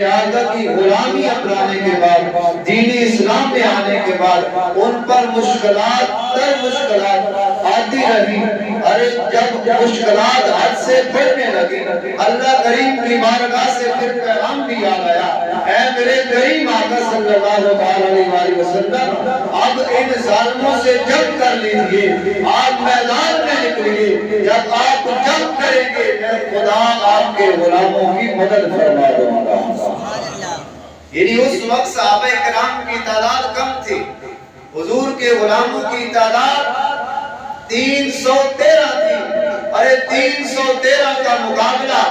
آقا کی غلامی اپنانے کے بعد، دین اسلام میں آنے کے بعد ان پر مشکلات در مشکلات آتی رہی۔ ارے جب مشکلات حد سے بڑھنے لگی، اللہ کریم کی بارگاہ سے پھر پیغام بھی آ گیا، اے میرے کریم آقا صلی اللہ علیہ وسلم، اب ان ظالموں سے جنگ کر لیجئے، آپ میدان میں نکلیے، جب آپ جنگ کریں گے میں خدا آپ کے غلاموں کی مدد فرما دوں گا۔ یعنی اس وقت صحابہ کرام کی تعداد کم تھی، حضور کے غلاموں کی تعداد 313 تھی۔ ارے 313 کا مقابلہ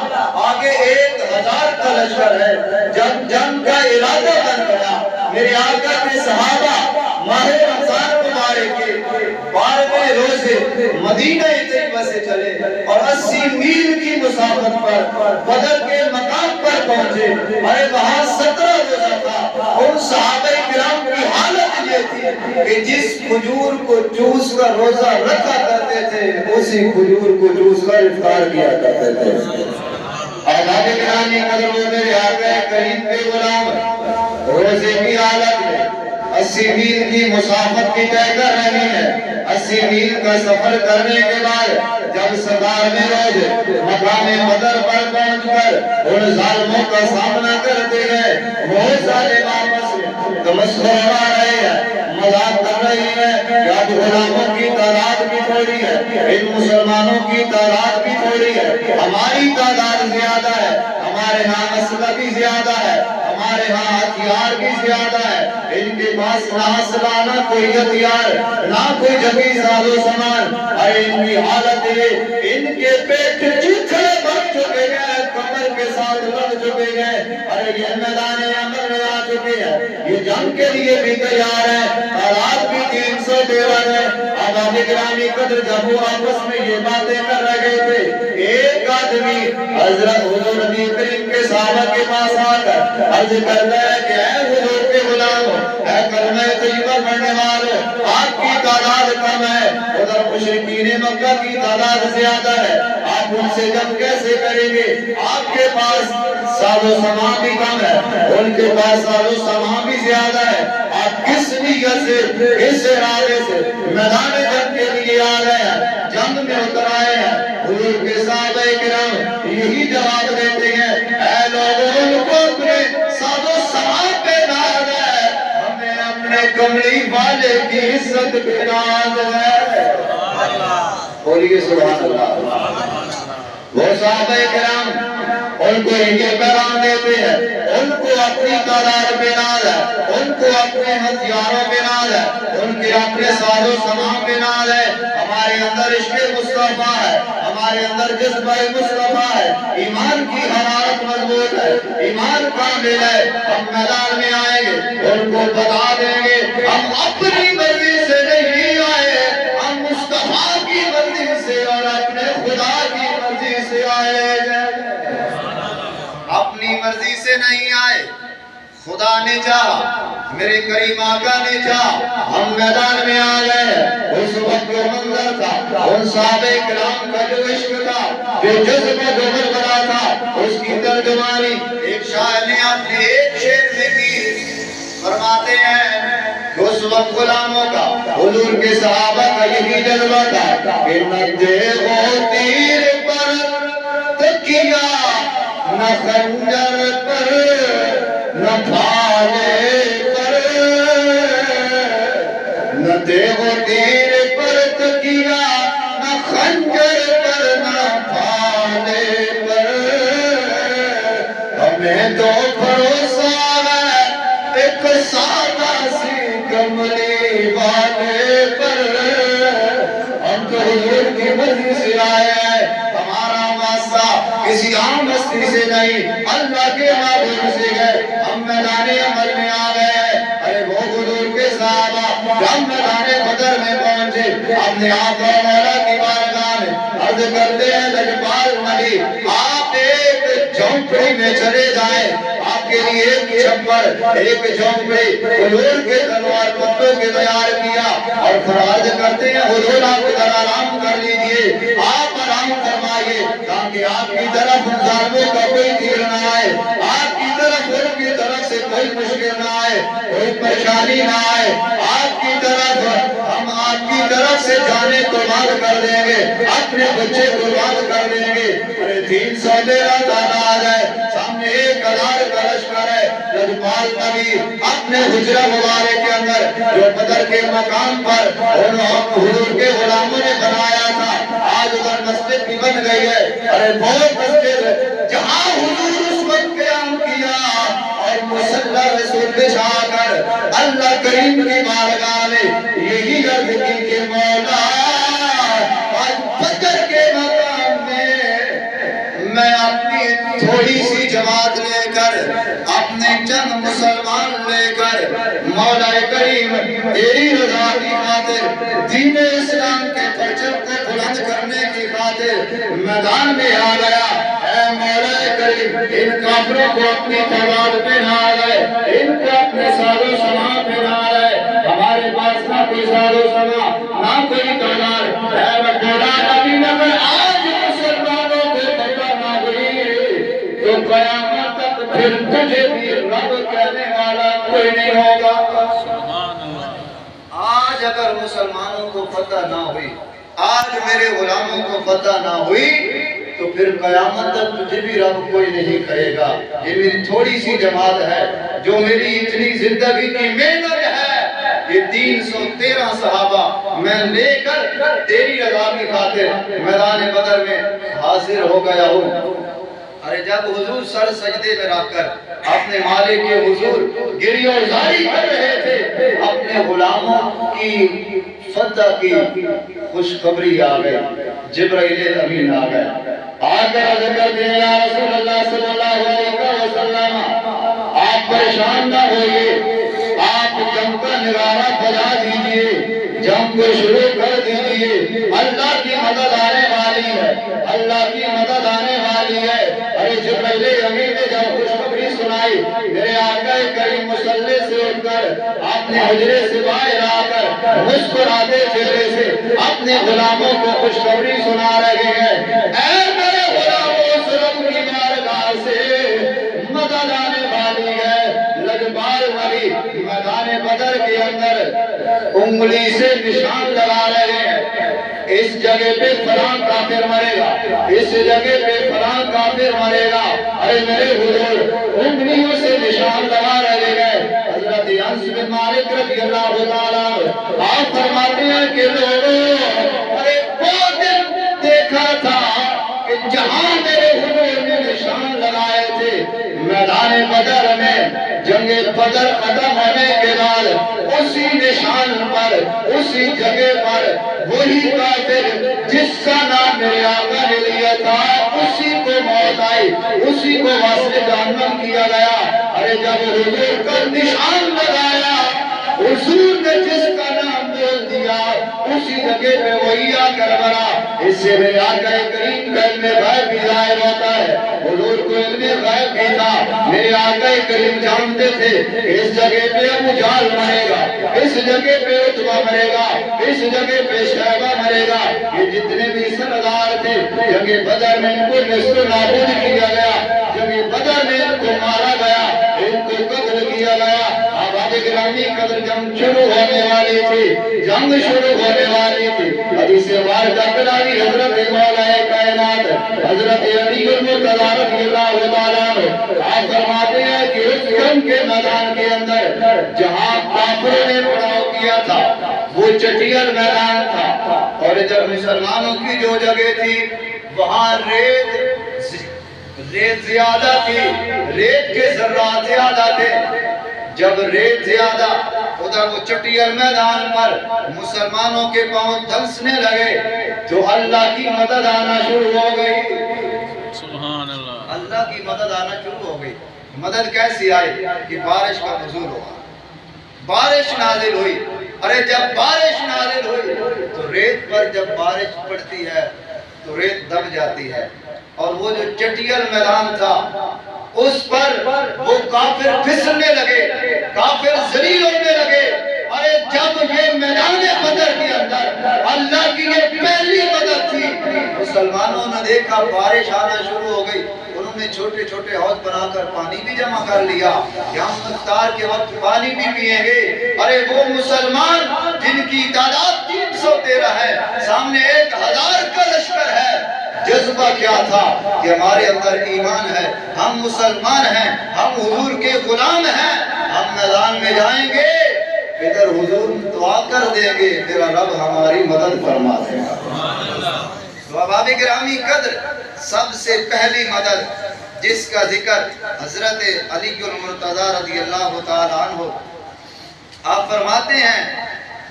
آگے 1000 کا لشکر ہے۔ جب جنگ کا ارادہ بن گیا، میرے آقا کے صحابہ ماہ رمضان مبارک کے 12ویں روزے مدینہ طیبہ سے چلے اور 80 میل کی مسافت پر بدر کے مقام پر پہنچے۔ ارے وہاں 17 روزہ تھا۔ ان صحابہ کرام کی حالت یہ تھی کہ جس کھجور کو چوس کر روزہ رکھا کرتے تھے اسی کھجور کو چوس کر افطار کیا کرتے تھے۔ احباب گرامی قدر و میرے آقا کریم کے غلام روزے کی حالت میں 80 میل کی مسافت کی طے کر رہی ہے۔ 80 میل کا سفر کرنے کے بعد جب 17ویں روز مقام بدر پر پہنچ کر ان ظالموں کا سامنا کرتے گئے، بہت سارے واپس تمسخر ہوا رہے ہیں، مذاق کر رہی ہے کہ اب غلاموں کی تعداد بھی تھوڑی ہے، ان مسلمانوں کی تعداد بھی تھوڑی ہے، ہماری تعداد زیادہ ہے، ہمارے ہاں اسلحہ بھی زیادہ ہے، ہمارے ہاں ہتھیار بھی زیادہ ہے، ان کے پاس نہ اسلحہ نہ کوئی ہتھیار نہ کوئی جنگی ساز و سامان۔ ارے ان کی حالت یہ، ان کے پیٹ چیتھڑے بن چکے گئے، کمر کے ساتھ لڑ چکے گئے۔ ارے یہ میدان عمر میں آ چکے ہیں، یہ جنگ کے لیے بھی تیار ہیں، تعداد بھی 313 ہے۔ احباب گرامی قدر جب وہ آپس میں یہ باتیں کر رہے تھے، ایک آدمی حضرت حضور نبی کریم کے صحابہ کے پاس آ کر عرض کرتا ہے کہ اے حضور کے غلاموں، اے کلمہ طیبہ پڑھنے والوں، آپ کی تعداد کم ہے، ادھر مشرکین مکہ کی تعداد زیادہ ہے، آپ ان سے جنگ کیسے کریں گے؟ آپ کے پاس ساز و سامان بھی کم ہے، ان کے پاس ساز و سامان بھی زیادہ ہے، آپ کس نیت سے، کس ارادے سے میدان جنگ کے لیے آ گئے ہیں، جنگ میں اتر آئے ہیں؟ حضور کے صحابہ کرام یہی جواب دیتے ہیں، اے لوگوں، ان کو اپنے ساز و سامان پہ ناز ہے، ہمیں اپنے کملی والے کی عزت پہ ناز ہے۔ بولیے سبحان اللہ۔ وہ صحابہ کرام ان کو یہ پیغام دیتے ہیں، ان کو اپنی تعداد پہ ناز ہے، ان کو اپنے ہتھیاروں پہ ناز ہے، ان کے اپنے ساز و سامان پہ ناز ہے۔ ہمارے اندر عشق مصطفیٰ ہے، ہمارے اندر جذبہ مصطفیٰ ہے، ایمان کی حرارت مضبوط ہے، ایمان کامل ہے۔ ہم میدان میں آئیں گے، ان کو بتا دیں گے ہم اپنی مرضی سے نہیں آئے، ہم مصطفیٰ کی مرضی سے اور اپنے خدا کی مرضی سے آئے ہیں۔ اپنی مرضی سے نہیں آئے، خدا نے چاہا، میرے کریم آقا نے چاہا، ہم میدان میں آ گئے۔ اس وقت جو منظر تھا، ان صحابہ کرام کا جو عشق تھا، جو جذبہ جو بڑا تھا، اس کی ترجمانی ایک شاعر نے اپنے ایک شعر میں کی۔ فرماتے ہیں کہ اس وقت غلاموں کا، حضور کے صحابہ کا یہی جذبہ تھا کہ نہ دیو تیر پر تکیہ، نہ خنجر پر، نہ بھالے پر، نہ دیو تیر پر تکیہ، نہ خنجر پر، نہ بھالے پر، ہمیں تو بھروسہ ہے ایک سادہ سی کملی والے پر۔ ہم تو حضور کی مرضی سے آئے ہیں، ہمارا واسطہ کسی عام ہستی سے نہیں، اللہ کے معبود سے ہے۔ ہم میدان عمل میں آ گئے ہیں۔ ارے وہ حضور کے صحابہ جب میدان بدر میں پہنچے، اپنے آقا مولا کی بارگاہ میں عرض کرتے ہیں، لجپال نبی آپ ایک جھونپڑی میں چلے جائیں، آپ کے لیے ایک چھپر، ایک جھونپڑی حضور کے تلوار پتوں کے تیار کیا، اور فرض کرتے ہیں حضور آپ ادھر آرام کر لیجئے، آپ آرام فرمائیے تاکہ آپ کی طرف ظالموں کا کوئی تیر نہ آئے، آپ کی طرف کوئی مشکل نہ آئے، کوئی پریشانی نہ آئے، آپ کی طرف ہم آپ کی طرف سے جانے قربان کر دیں گے، اپنے بچے قربان کر دیں گے۔ 313 دانا آ جائے، سامنے 1000 کا لشکر ہے۔ لجپال نبی اپنے حجرہ مبارک کے اندر جو بدر کے مقام پر حضور کے غلاموں نے بنایا تھا، آج ادھر مسجد بھی بن گئی ہے۔ ارے بہت مسجد جہاں حضور اس وقت قیام کیا اور مصلی رسول بچھا کر اللہ کریم کی بارگاہ میں یہی عرض کی کہ مولا آج بدر کے مقام میں اپنی تھوڑی سی جماعت لے کر، اپنے چند مسلمان لے کر مولا کریم تیری رضا کی خاطر، دین اسلام کے پرچم کو بلند کرنے کی خاطر میدان میں آ گیا۔ اے مولا کریم ان کافروں کو اپنی تلوار پہ نہ لائے، ان کو اپنے ساز و سماع پہ نہ لائے۔ ہمارے پاس نہ کوئی ساز و سماع، نہ کوئی تلوار، اے بڑا نبی نگر آج مسلمانوں کو پتہ نہ ہوئی تو قیامت تک پھر تجھے بھی رب کہنے والا کوئی نہیں ہوگا۔ آج اگر مسلمانوں کو فتح نہ ہوئی، آج میرے غلاموں کو فتح نہ ہوئی تو پھر قیامت تک تجھے بھی رب کوئی نہیں کہے گا۔ یہ میری تھوڑی سی جماعت ہے جو میری اتنی زندگی کی محنت ہے، یہ 313 صحابہ میں لے کر تیری رضا کی خاطر میدان بدر میں حاضر ہو گیا ہوں۔ ارے جب حضور سر سجدے میں رکھ کر اپنے مالک کے حضور گریہ و زاری کر رہے تھے، اپنے غلاموں کی فتح کی خوشخبری آ گئی، جبرائیل امین آ گئے، آ کر عرض کرتے ہیں یا رسول اللہ صلی اللہ علیہ وسلم آپ پریشان نہ ہوئیے، آپ جنگ کا نغارہ بجا دیجئے، جنگ کو شروع کر دیجئے، اللہ کی مدد آنے والی ہے، اللہ کی مدد آنے والی ہے۔ ارے جبرائیل امین نے جب خوشخبری سنائی، میرے آقا کریم مصلی سے اٹھ کر اپنے حجرے سے باہر آ کر مسکراتے چہرے سے اپنے غلاموں کو خوشخبری سنا رہے ہیں، اے میرے غلاموں اس رب کی بارگاہ سے مدد آنے والی ہے۔ لجپال نبی میدان بدر کے اندر انگلی سے نشان لگا رہے ہیں، اس جگہ پہ فلاں کافر مرے گا، اس جگہ پہ فلاں کافر مرے گا۔ ارے میرے حضور انگلیوں سے نشان لگا رہے ہیں۔ حضرت انس بن مالک رضی اللہ تعالیٰ آپ فرماتے ہیں کہ لوگوں ارے وہ دن دیکھا تھا کہ جہاں میرے حضور نے نشان لگائے تھے میدان بدر میں، جنگ بدر ختم ہونے کے بعد اسی نشان پر، اسی جگہ پر وہی کافر جس کا نام میرے آقا نے لیا تھا اسی کو موت آئی، اسی کو واسطے جہنم کیا گیا۔ ارے جب حضور کا نشان لگایا، حضور نے جس کا نام بول دیا اسی جگہ پہ وہی آ کر مرا۔ اس سے میرے آقا کریم کا علم غیب بھی ظاہر ہوتا ہے، حضور کو علم غیب بھی تھا۔ میرے آقا کریم جانتے تھے اس جگہ پہ ابو جہل مرے گا، اس جگہ پہ عتبہ مرے گا، اس جگہ پہ شیبہ مرے گا۔ یہ جتنے بھی سردار تھے جنگ بدر میں ان کو نصف نابود کیا گیا، جنگ بدر میں ان کو مارا گیا، ان کو قتل کیا گیا۔ آباد گرامی قدر جنگ شروع ہونے والی تھی، جنگ شروع ہونے والی تھی۔ حدیث مبارکہ بلاوی حضرت مولا کائنات حضرت علی المرتضیٰ رضی اللہ تعالیٰ عنہ آپ فرماتے ہیں کہ اس جنگ کے میدان کے اندر جہاں کافروں نے پڑاؤ کیا تھا وہ چٹیل میدان تھا، اور ادھر مسلمانوں کی جو جگہ تھی وہاں ریت زیادہ تھی، ریت کے ذرات زیادہ تھے۔ جب ریت زیادہ ادھر وہ چٹیل میدان پر مسلمانوں کے پاؤں دھنسنے لگے تو اللہ کی مدد آنا شروع ہو گئی۔ سبحان اللہ، اللہ کی مدد آنا شروع ہو گئی۔ مدد کیسی آئی کہ بارش کا نزول ہوا، بارش نازل ہوئی۔ ارے جب بارش نازل ہوئی تو ریت پر جب بارش پڑتی ہے تو ریت دب جاتی ہے، اور وہ جو چٹیل میدان تھا اس پر وہ کافر پھسلنے لگے، کافر ذلیل ہونے لگے۔ ارے جب یہ میدان بدر کے اندر اللہ کی یہ پہلی مدد تھی، مسلمانوں نے دیکھا بارش آنا شروع ہو گئی، انہوں نے چھوٹے چھوٹے حوض بنا کر پانی بھی جمع کر لیا کہ ہم افطار کے وقت پانی بھی پیئیں گے۔ ارے وہ مسلمان جن کی تعداد 313 ہے، سامنے 1000 کا لشکر ہے، جذبہ کیا تھا کہ ہمارے اندر ایمان ہے، ہم مسلمان ہیں، ہم حضور کے غلام ہیں، ہم میدان میں جائیں گے، ادھر حضور دعا کر دیں گے، تیرا رب ہماری مدد فرما دے گا۔ تو احباب گرامی قدر، سب سے پہلی مدد جس کا ذکر حضرت علی المرتضیٰ رضی اللہ تعالیٰ عنہ آپ فرماتے ہیں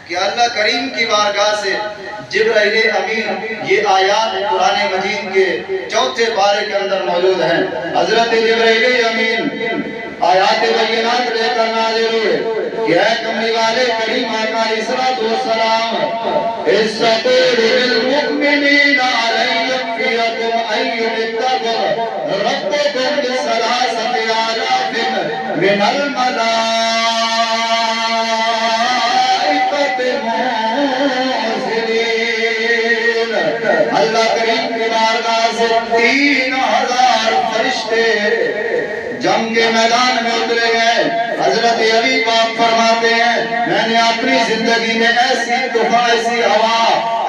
کہ اللہ کریم کی بارگاہ سے جبرائیل امین، یہ آیات قرآن مجید کے 4 پارے کے اندر موجود ہیں۔ حضرت جبرائیل امین آیات بینات لے کر نازل ہوئے کہ اے کملی والے کریم آقا علیہ السلام، استقر بالمؤمنین علی یکفیکم ان یمدکم ربکم بثلاثۃ آلاف من الملائکۃ اللہ کریم کی بارگاہ سے 3000 فرشتے جنگ کے میدان میں اترے گئے۔ حضرت علی پاک فرماتے ہیں میں نے اپنی زندگی میں ایسی طوفان، ایسی ہوا،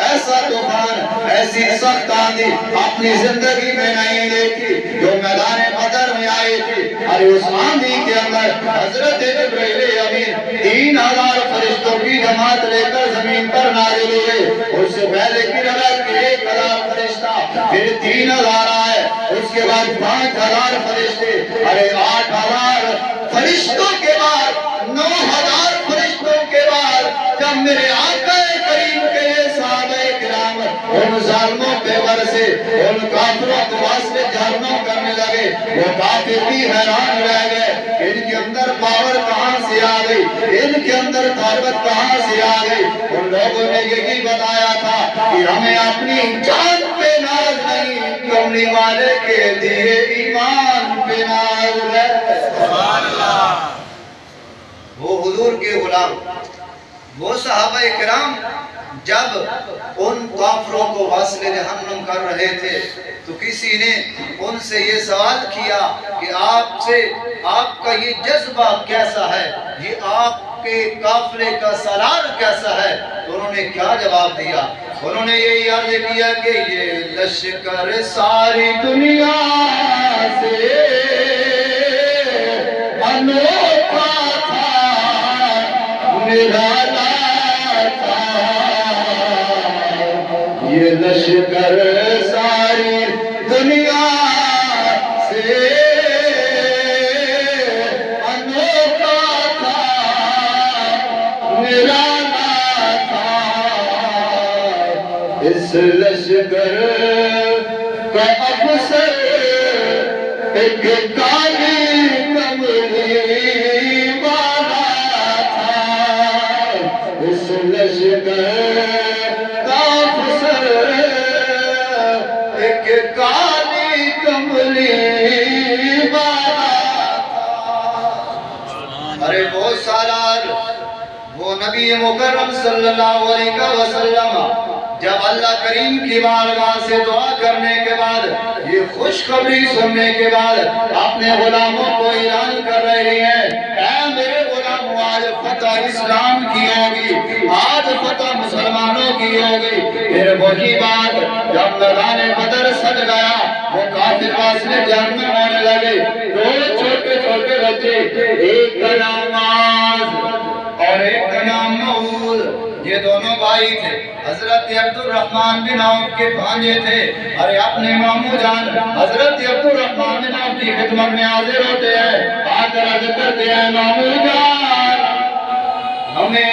ایسا طوفان، ایسی سخت آندھی اپنی زندگی میں نہیں دیکھی جو میدان بدر میں آئی تھی۔ اور اس آندھی کے اندر حضرت جبرائیل امین 3000 فرشتوں کی جماعت لے کر زمین پر نازل ہوئے۔ اس سے پہلے کی روایت کہ 1000 فرشتہ، پھر 3000 آئے، اس کے بعد 5000 فرشتے، ارے 8000 فرشتوں کے بعد 9000 فرشتوں کے بعد جب میرے آقا کریم کے صحابہ کرام ان ظالموں پہ برسے، ان کافروں کو واسطے جہنم کرنے لگے، وہ کافر بھی حیران رہ گئے، ان کے اندر پاور کہاں سے آ گئی، ان کے اندر طاقت کہاں سے آ گئی۔ ان لوگوں نے یہی بتایا تھا کہ ہمیں اپنی جان پہ ناز نہیں، کملی والے کے دیے ایمان پہ ناز ہے۔ سبحان اللہ۔ وہ حضور کے غلام، وہ صحابہ کرام جب ان کافروں کو واصل جہنم کر رہے تھے تو کسی نے ان سے یہ سوال کیا کہ آپ کا یہ جذبہ کیسا ہے، یہ آپ کے قافلے کا سالار کیسا ہے؟ تو انہوں نے کیا جواب دیا؟ انہوں نے یہی عرض کیا کہ یہ لشکر ساری دنیا سے انوکھا تھا، نرالا تھا، یہ لشکر ساری دنیا سے انوکھا تھا، نرالا تھا، اس لشکر کا افسر ایک کالی کملی والا تھا، اس لشکر کا افسر ایک کالی کملی والا تھا۔ ارے وہ سالار، وہ نبی مکرم صلی اللہ علیہ وسلم جب اللہ کریم کی بارگاہ سے دعا کرنے کے بعد، یہ خوشخبری سننے کے بعد اپنے غلاموں کو اعلان کر رہے ہیں، اے میرے غلاموں، آج فتح اسلام کی ہوگی، آج فتح مسلمانوں کی ہوگی۔ پھر وہی بات جب میدان بدر سج گیا، وہ کافر واصل جہنم ہونے لگے۔ 2 چھوٹے چھوٹے بچے، ایک کا نام معاذ اور ایک کا نام معوذ، یہ دونوں بھائی تھے، حضرت عبد الرحمن بن عوف کے بھانجے تھے، اور اپنے مامو جان حضرت عبد الرحمن بن عوف کی خدمت میں حاضر ہوتے ہیں، آ کر عرض کرتے ہیں مامو جان ہمیں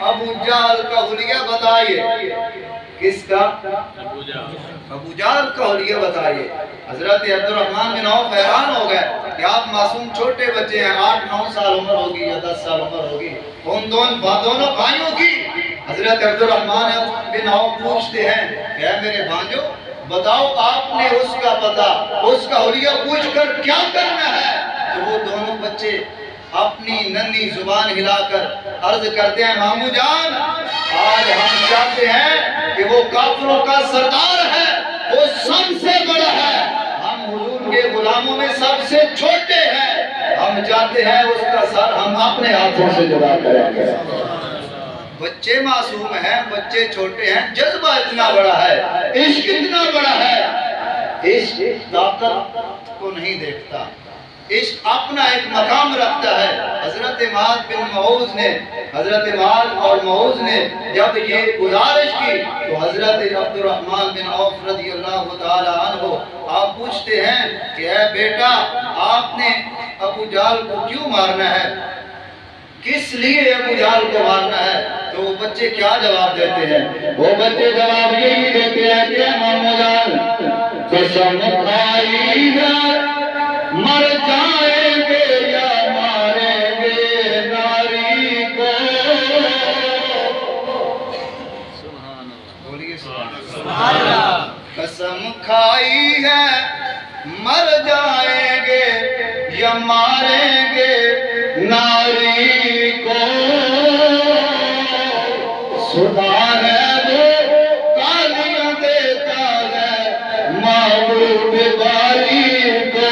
ابو جہل کا حلیہ بتائیے۔ کس کا؟ ابو جہل کا حلیہ بتائیے۔ حضرت عبد الرحمن بن عوف حیران ہو گئے کہ آپ معصوم چھوٹے بچے ہیں، 8-9 سال عمر ہوگی یا 10 سال عمر ہوگی، ان دونوں بھائیوں کی۔ حضرت عبد الرحمن بن عوف پوچھتے ہیں کہ اے میرے بھانجو بتاؤ آپ نے اس کا پتہ، اس کا حلیہ پوچھ کر کیا کرنا ہے؟ تو وہ دونوں بچے اپنی ننھی زبان ہلا کر عرض کرتے ہیں مامو جان آج ہم چاہتے ہیں کہ وہ کافروں کا سردار ہے، وہ سب سے بڑا ہے، ہم حضور آپ کے غلاموں میں سب سے چھوٹے ہیں، ہم چاہتے ہیں اس کا سر ہم اپنے ہاتھوں سے جدا کریں گے۔ بچے معصوم ہیں، بچے چھوٹے ہیں، جذبہ اتنا بڑا ہے، عشق اتنا بڑا ہے۔ عشق طاقت کو نہیں دیکھتا، عشق اپنا ایک مقام رکھتا ہے۔ حضرت معاذ بن معوذ نے، حضرت معاذ اور معوذ نے جب یہ گزارش کی تو حضرت عبد الرحمن بن عوف رضی اللہ تعالی عنہ آپ پوچھتے ہیں کہ اے بیٹا آپ نے ابو جہل کو کیوں مارنا ہے، کس لیے ابو جہل کو مارنا ہے؟ تو وہ بچے کیا جواب دیتے ہیں؟ وہ بچے جواب یہی دیتے ہیں کہ امام جان قسم کھائی ہے مر جائیں گے یا ماریں گے ناری کو۔ بولیے سبحان اللہ۔ قسم کھائی ہے مر جائیں گے یا ماریں گے ناری کو، سبحان وہ گالیاں دیتا ہے محبوب باری کو۔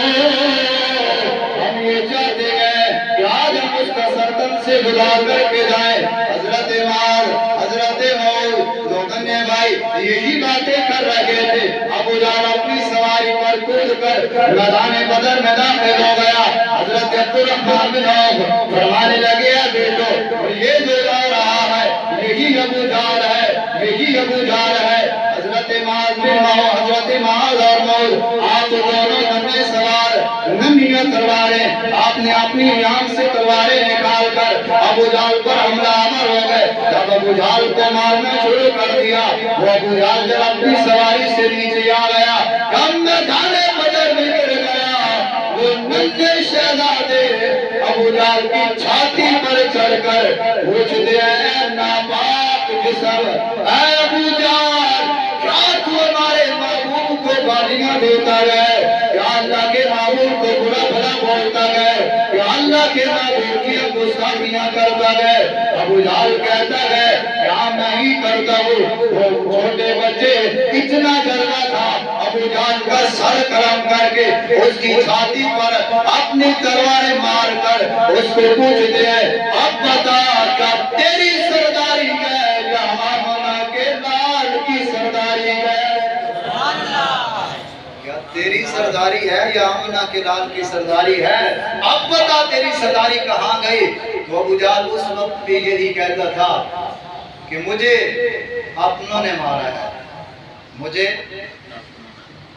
ہم یہ چاہتے ہیں کہ آج ہم اس کا سردن سے گزار کر کے جائیں۔ حضرت معاذ، حضرت معوذ دوگنے بھائی یہی باتیں کر رہے تھے۔ ابو جہل اپنی سواری پر کود کر میدان بدر میں داخل ہو گیا۔ حضرت عبد الرحمن بن عوف فرمانے لگے ہیں بیٹو یہ جو جا رہا ہے یہی ابو جہل ہے، یہی ابو جہل ہے۔ حضرت معاذ بن معوذ، حضرت معاذ اور معوذ آپ دونوں ننھے سوار ننھیاں تلواریں آپ نے اپنی یام سے تلواریں نکال کر ابو جہل پر حملہ آور ہو گئے۔ جب ابو جہل کو مارنا شروع کر دیا وہ ابو جہل جب اپنی سواری سے نیچے آ گیا کم میدان بدر میں گر گیا۔ وہ ننھے شہزادے ابو جہل کی چھاتی پر چڑھ کر پوچھتے ہیں ناپاک جسم اے ابو جہل کیا تو ہمارے محبوب کو گالیاں دیتا ہے، کیا اللہ کے محبوب کو برا بھلا بولتا ہے، کیا اللہ کے محبوب کی گستاخیاں کرتا ہے؟ ابو جہل کہتا ہے کیا میں ہی کرتا ہوں۔ وہ چھوٹے بچے اتنا جلنا تھا ابو جہل کا سر کرم کر کے اس کی چھاتی پر اپنی تلواریں مار کر اس کو پوچھتے ہیں اب بتا کیا تیری سرداری ہے یا آمنہ کے لال کی سرداری ہے؟ کیا تیری سرداری ہے یا آمنہ کے لال کی سرداری ہے؟ اب بتا تیری سرداری کہاں گئی؟ تو ابو جہل اس وقت بھی یہی کہتا تھا کہ مجھے اپنوں نے مارا ہے، مجھے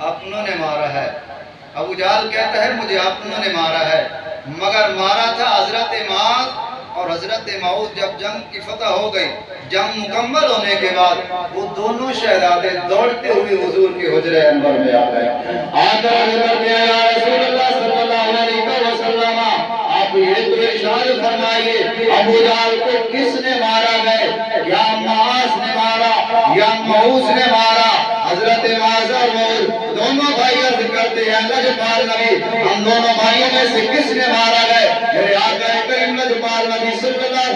اپنوں نے مارا ہے۔ ابو جہل کہتا ہے مجھے اپنوں نے مارا ہے، مگر مارا تھا حضرت معاذ اور حضرت معوذ جب جنگ کی فتح ہو گئی، جنگ مکمل ہونے کے بعد وہ دونوں شہزادے دوڑتے ہوئے حضور کے حجرہ انور میں آ گئے۔ آقا حضرت یا رسول اللہ صلی اللہ علیہ وسلم آپ یہ تو ارشاد فرمائیے ابو جہل کو کس نے مارا گئے؟ یا معاذ نے مارا یا معوذ نے مارا؟ حضرت معاذ اور معوذ دونوں بھائی عرض کرتے ہیں لجپال نبی ہم دونوں بھائیوں میں سے کس نے مارا گئے؟ میرے آقا کریم لجپال نبی صلی اللہ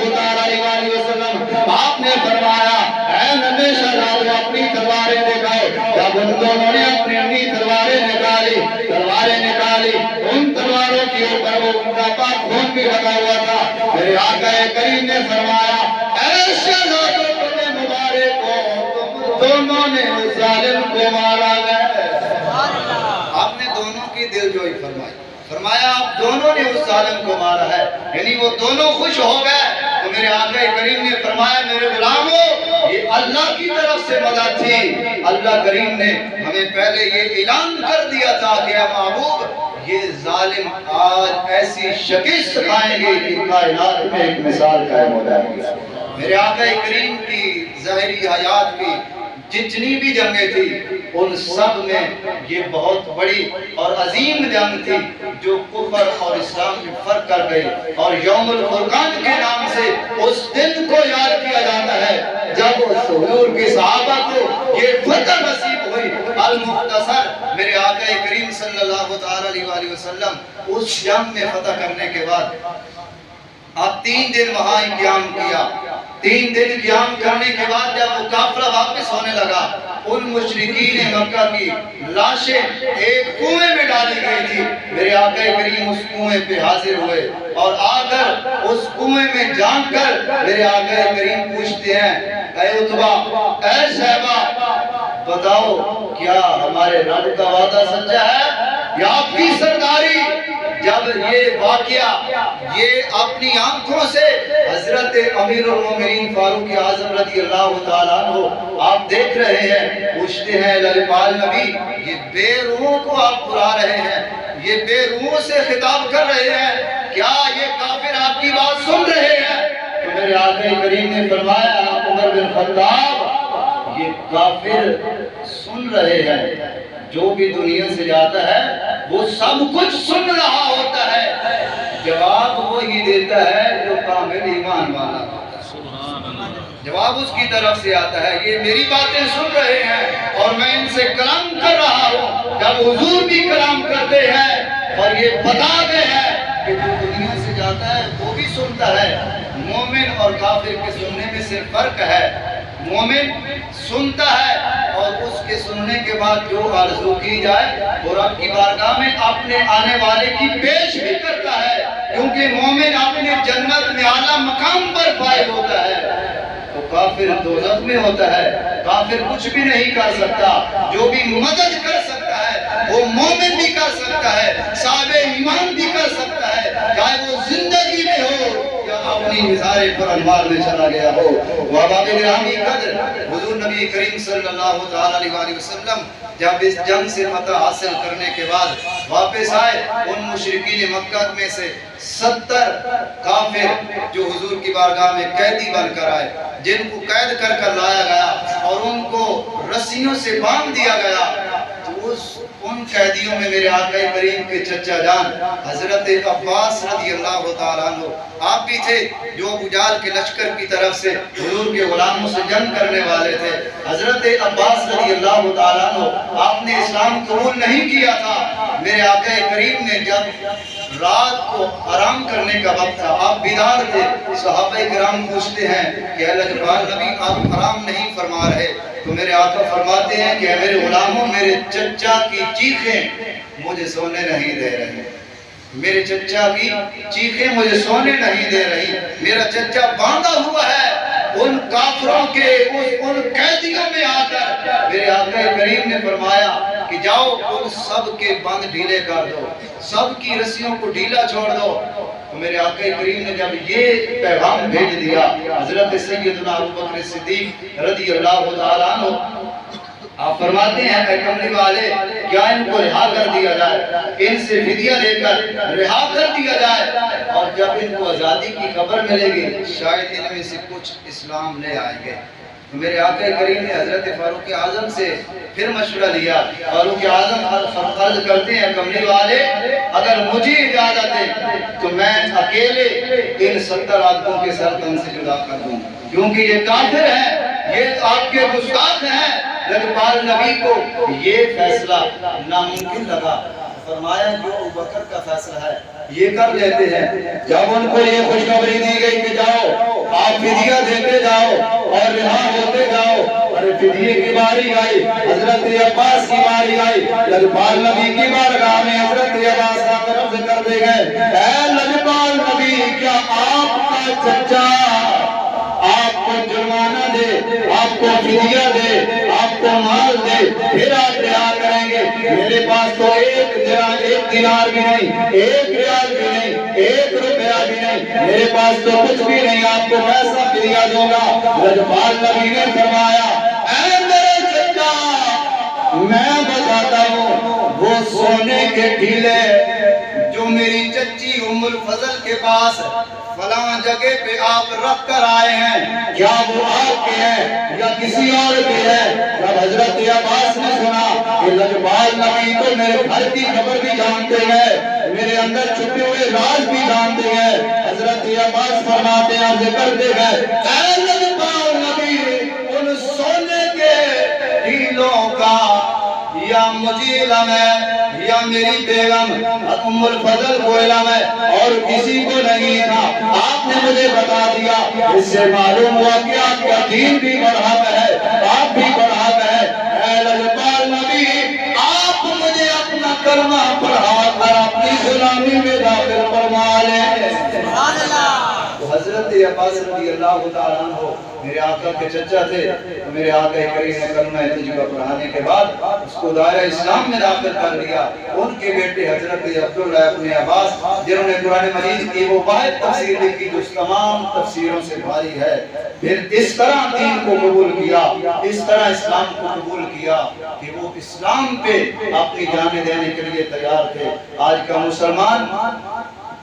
علیہ وسلم آپ نے فرمایا اے ننھے شہزادے اپنی تلواریں دکھاؤ۔ جب ان دونوں نے اپنی تلواریں نکالی ان تلواروں کے اوپر وہ ان کا پاک خون بھی لگا ہوا تھا۔ میرے آقا کریم نے فرمایا اے شہزادوں تمہیں مبارک ہو، دونوں نے اس ظالم کو مارا ہے۔ آپ نے دونوں کی دل جوئی فرمایا آپ دونوں نے اس ظالم کو مارا ہے، یعنی وہ دونوں خوش ہو گئے۔ تو میرے آقا کریم نے فرمایا میرے غلاموں یہ اللہ کی طرف سے مدد تھی، اللہ کریم نے ہمیں پہلے یہ اعلان کر دیا تھا کہ اے محبوب یہ ظالم آج ایسی شکست کھائیں گے کہ کائنات میں ایک مثال قائم ہو جائے گی۔ میرے آقا کریم کی ظاہری حیات کی جتنی بھی جنگیں تھی ان سب میں یہ بہت بڑی اور عظیم جنگ تھی جو کفر اور اسلام میں فرق کر گئی، اور یوم الفرقان کے نام سے اس دن کو یاد کیا جاتا ہے جب حضور کے صحابہ کو یہ فتح نصیب ہوئی۔ المختصر میرے آقا کریم صلی اللہ علیہ وسلم اس جنگ میں فتح کرنے کے بعد آپ 3 دن وہاں قیام کیا۔ 3 دن قیام کرنے کے بعد جب وہ قافلہ واپس ہونے لگا ان مشرکین مکہ کی لاشیں ایک کنویں میں ڈالی گئی تھی، میرے آقا کریم اس کنویں پہ حاضر ہوئے اور آ کر اس کنویں میں جان کر میرے آقا کریم پوچھتے ہیں، اے عتبہ، اے شیبہ، بتاؤ کیا ہمارے رب کا وعدہ سچا ہے یا آپ کی سرداری؟ جب یہ واقعہ یہ اپنی آنکھوں سے حضرت امیر المومنین فاروق اعظم رضی اللہ تعالیٰ عنہ آپ دیکھ رہے ہیں، پوچھتے ہیں لجپال نبی، یہ بے روحوں کو آپ بلا رہے ہیں، یہ بے روحوں سے خطاب کر رہے ہیں، کیا یہ کافر آپ کی بات سن رہے ہیں؟ تو میرے آقا کریم نے فرمایا، عمر بن خطاب، یہ کافر سن رہے ہیں، جو بھی دنیا سے جاتا ہے وہ سب کچھ سن رہا ہوتا ہے، جواب وہی دیتا ہے جو کامل ایمان والا ہوتا ہے، جواب اس کی طرف سے آتا ہے، یہ میری باتیں سن رہے ہیں اور میں ان سے کلام کر رہا ہوں، جب حضور بھی کلام کرتے ہیں اور یہ بتاتے ہیں کہ جو دنیا سے جاتا ہے وہ بھی سنتا ہے، مومن اور کافر کے سننے میں صرف فرق ہے، مومن سنتا ہے اور اس کے سننے کے بعد جو آرزو کی جائے وہ رب کی بارگاہ میں اپنے آنے والے کی پیش بھی کرتا ہے، کیونکہ مومن اپنے جنت میں اعلیٰ مقام پر فائز ہوتا ہے، تو کافر دوزخ میں ہوتا ہے، کافر کچھ بھی نہیں کر سکتا، جو بھی مدد کر سکتا ہے وہ مومن بھی کر سکتا ہے، صاحب ایمان بھی کر سکتا ہے، چاہے وہ زندگی میں ہو یا اپنی مزار پر انوار میں چلا گیا ہو۔ واباب گرامی قدر، حضور نبی کریم صلی اللہ علیہ وسلم جب اس جنگ سے فتح حاصل کرنے کے بعد واپس آئے، ان مشرکین مکہ میں سے 70 کافر جو حضور کی بارگاہ میں قیدی بن کر آئے، جن کو قید کر کر لایا گیا اور ان کو رسیوں سے باندھ دیا گیا، تو ان قیدیوں میں میرے آقا کریم کے چچا جان حضرت عباس رضی اللہ تعالیٰ عنہ آپ بھی تھے، جو ابو جہل کے لشکر کی طرف سے حضور کے غلاموں سے جنگ کرنے والے تھے۔ حضرت عباس رضی اللہ تعالیٰ عنہ آپ نے اسلام قبول نہیں کیا تھا، میرے آقا کریم نے جب رات کو آرام کرنے کا وقت تھا، آپ بیدار تھے، صحابہ کرام پوچھتے ہیں کہ اے لجپال نبی آپ آرام نہیں فرما رہے، تو میرے آقا فرماتے ہیں کہ اے میرے غلاموں، میرے چچا کی چیخیں مجھے سونے نہیں دے رہی، میرے چچا کی چیخیں مجھے سونے نہیں دے رہی، میرا چچا باندھا ہوا ہے ان کافروں کے ان قیدیوں میں آ کر۔ میرے آقا کریم نے فرمایا کہ جاؤ ان سب کے بند ڈھیلے کر دو، سب کی رسیوں کو ڈھیلا چھوڑ دو۔ تو میرے آقا کریم نے جب یہ پیغام بھیج دیا، حضرت سیدنا ابوبکر صدیق رضی اللہ تعالیٰ عنہ آپ فرماتے ہیں اے کملی والے، کیا ان کو رہا کر دیا جائے، ان سے فدیہ لے کر رہا کر دیا جائے، اور جب ان کو آزادی کی خبر ملے گی شاید ان میں سے کچھ اسلام لے آئیں گے۔ تو میرے آقا کریم نے حضرت فاروق اعظم سے پھر مشورہ لیا، فاروق اعظم عرض کرتے ہیں کملی والے اگر مجھے اجازت دے تو میں اکیلے ان 70 آدموں کے سر تن سے جدا کر دوں، کیونکہ یہ کافر ہیں، یہ آپ کے گستاخ ہیں۔ لجپال نبی کو یہ فیصلہ ناممکن لگا، فرمایا جو ابوبکر کا فیصلہ ہے یہ کر لیتے ہیں۔ جب ان کو یہ خوشخبری دی گئی کہ جاؤ آپ فدیہ دیتے جاؤ اور رہا ہوتے جاؤ، اور فدیے کی باری آئی، حضرت عباس کی باری آئی، لجپال نبی کی بارگاہ میں حضرت عباس کا طرف سے کر دے گئے، اے لجپال نبی کیا آپ کا چچا آپ کو جرمانہ دے، آپ کو فدیہ دے، آپ کو مال دے، پھر آپ رہا کریں گے؟ میرے پاس تو ایک دینار بھی نہیں، ایک ریال بھی نہیں، ایک روپیہ بھی نہیں، میرے پاس تو کچھ بھی نہیں، آپ کو کیسا فدیہ دوں گا؟ لجپال نبی نے فرمایا اے میرے چچا میں بتاتا ہوں، وہ سونے کے ڈھیلے جو میری چچی ام الفضل کے پاس فلاں جگہ پہ آپ رکھ کر آئے ہیں، کیا وہ آپ کے ہیں یا کسی اور کے ہیں؟ جب حضرت عباس نے سنا کہ لجپال نبی تو میرے گھر کی خبر بھی جانتے ہیں، میرے اندر چھپے ہوئے راز بھی جانتے ہیں، حضرت عباس فرماتے ہیں عرض کرتے ہیں اے لجپال نبی ان سونے کے ڈھیلوں کا یا مجھے علم ہے یا میری بیگم ام الفضل کو علم ہے اور کسی کو نہیں تھا، آپ نے مجھے بتا دیا، اس سے معلوم ہوا کہ آپ کا دین بھی برحق ہے، آپ بھی برحق ہے۔ کلمہ پڑھا کر اپنی غلامی میں داخل فرما لیں۔ تو حضرت عباس رضی اللہ تعالیٰ عنہ میرے آقا کے چچا تھے، میرے آقا کریم نے کلمہ تجربہ پڑھانے کے بعد اس کو دائرہ اسلام میں داخل کر لیا۔ ان کے بیٹے حضرت عبداللہ ابن عباس جنہوں نے قرآن مجید کی وہ واحد تفسیر لکھی جو تمام تفسیروں سے بھاری ہے، پھر اس طرح دین کو قبول کیا، اس طرح اسلام کو قبول کیا کہ وہ اسلام پہ اپنی جانیں دینے کے لیے تیار تھے۔ آج کا مسلمان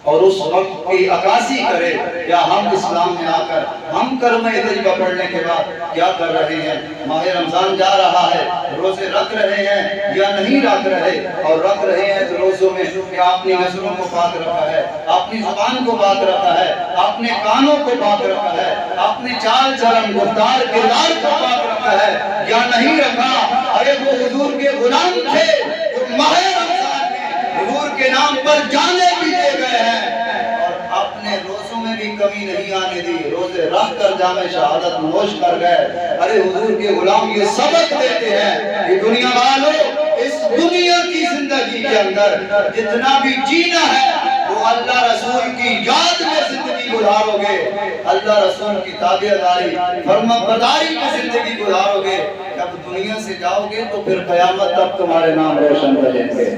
اور اس وقت کی عکاسی کرے یا ہم اسلام میں آ کر ہم کلمہ طیبہ پڑھنے کے بعد کیا کر رہے ہیں؟ ماہ رمضان جا رہا ہے، روزے رکھ رہے ہیں یا نہیں رکھ رہے؟ اور رکھ رہے ہیں تو روزوں میں کیا اپنی نظروں کو پاک رکھا ہے، اپنی زبان کو پاک رکھا ہے، اپنے کانوں کو پاک رکھا ہے، اپنے چال چلن گفتار کردار کو پاک رکھا ہے یا نہیں رکھا؟ ارے وہ حضور کے غلام تھے، وہ ماہ رمضان میں حضور کے نام پر جانے بھی دے گئے ہیں اور اپنے روزوں میں بھی کمی نہیں آنے دی، روزے رکھ کر جامع شہادت نوش کر گئے۔ ارے حضور کے غلام یہ سبق دیتے ہیں کہ دنیا والوں اس دنیا کی زندگی کے اندر جتنا بھی جینا ہے وہ اللہ رسول کی یاد میں زندگی گزارو گے، اللہ رسول کی تابعداری فرما برداری میں زندگی گزارو گے۔ جب دنیا سے جاؤ گے تو پھر قیامت تک تمہارے نام روشن رہیں گے۔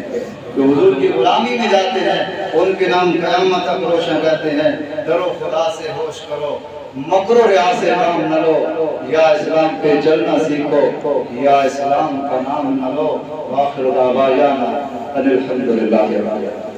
جو حضور کی غلامی میں جاتے ہیں ان کے نام قیامت تک روشن رہتے ہیں۔ ڈرو خدا سے ہوش کرو، مکر و ریا سے کام نہ لو، یا اسلام پہ چلنا سیکھو یا اسلام کا نام نہ لو۔ وآخر دعوانا ان الحمدللہ رب العالمین۔